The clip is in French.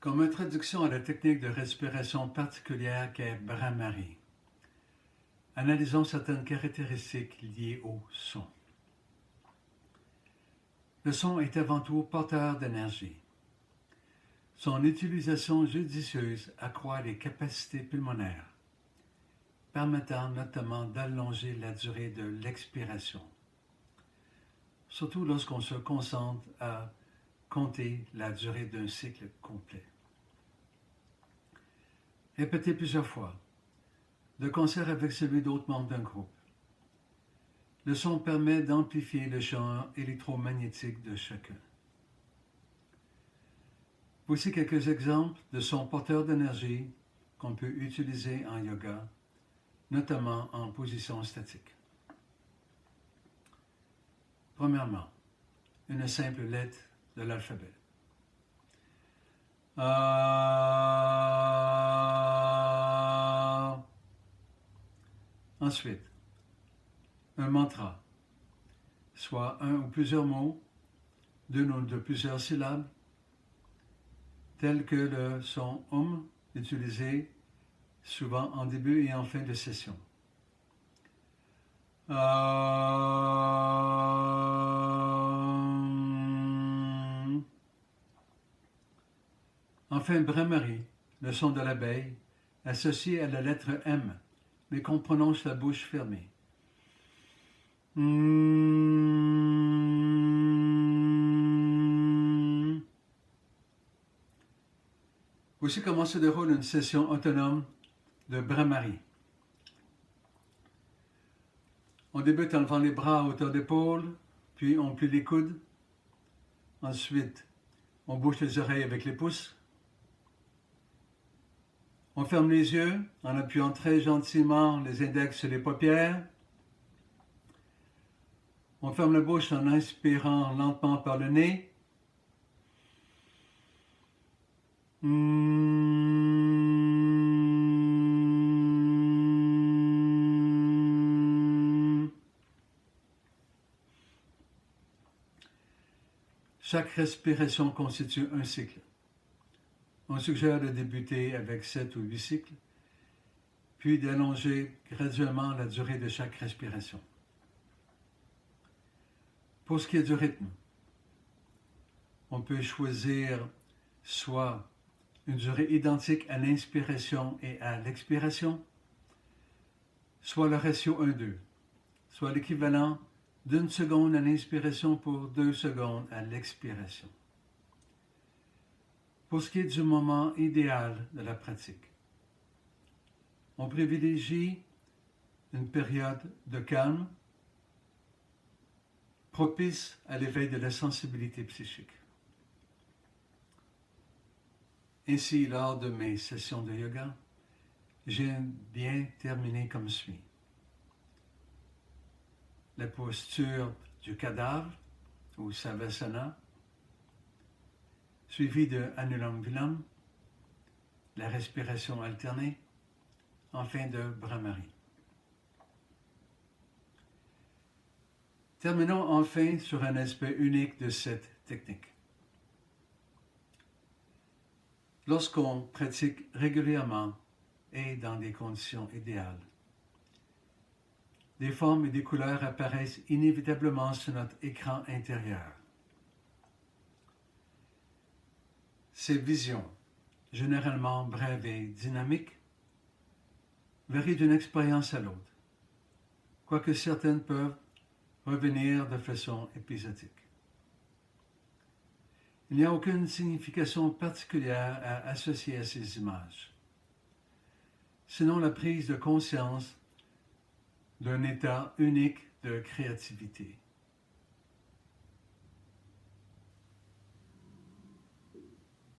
Comme introduction à la technique de respiration particulière qu'est Bhramari, analysons certaines caractéristiques liées au son. Le son est avant tout porteur d'énergie. Son utilisation judicieuse accroît les capacités pulmonaires, permettant notamment d'allonger la durée de l'expiration, surtout lorsqu'on se concentre à compter la durée d'un cycle complet. Répétez plusieurs fois, de concert avec celui d'autres membres d'un groupe. Le son permet d'amplifier le champ électromagnétique de chacun. Voici quelques exemples de sons porteurs d'énergie qu'on peut utiliser en yoga, notamment en position statique. Premièrement, une simple lettre de l'alphabet. Ensuite, un mantra, soit un ou plusieurs mots, d'une ou de plusieurs syllabes, tels que le son utilisé souvent en début et en fin de session. Enfin, Bhramari, le son de l'abeille, associé à la lettre M, mais qu'on prononce la bouche fermée. Voici comment se déroule une session autonome de Bhramari. On débute en levant les bras à hauteur d'épaule, puis on plie les coudes. Ensuite, on bouche les oreilles avec les pouces. On ferme les yeux en appuyant très gentiment les index sur les paupières. On ferme la bouche en inspirant lentement par le nez. Chaque respiration constitue un cycle. On suggère de débuter avec 7 ou 8 cycles, puis d'allonger graduellement la durée de chaque respiration. Pour ce qui est du rythme, on peut choisir soit une durée identique à l'inspiration et à l'expiration, soit le ratio 1-2, soit l'équivalent d'1 seconde à l'inspiration pour 2 secondes à l'expiration. Pour ce qui est du moment idéal de la pratique, on privilégie une période de calme propice à l'éveil de la sensibilité psychique. Ainsi, lors de mes sessions de yoga, j'aime bien terminer comme suit. La posture du cadavre, ou Savasana, suivi de Anulam Vilam, la respiration alternée, enfin de Bhramari. Terminons enfin sur un aspect unique de cette technique. Lorsqu'on pratique régulièrement et dans des conditions idéales, des formes et des couleurs apparaissent inévitablement sur notre écran intérieur. Ces visions, généralement brèves et dynamiques, varient d'une expérience à l'autre, quoique certaines peuvent revenir de façon épisodique. Il n'y a aucune signification particulière à associer à ces images, sinon la prise de conscience d'un état unique de créativité.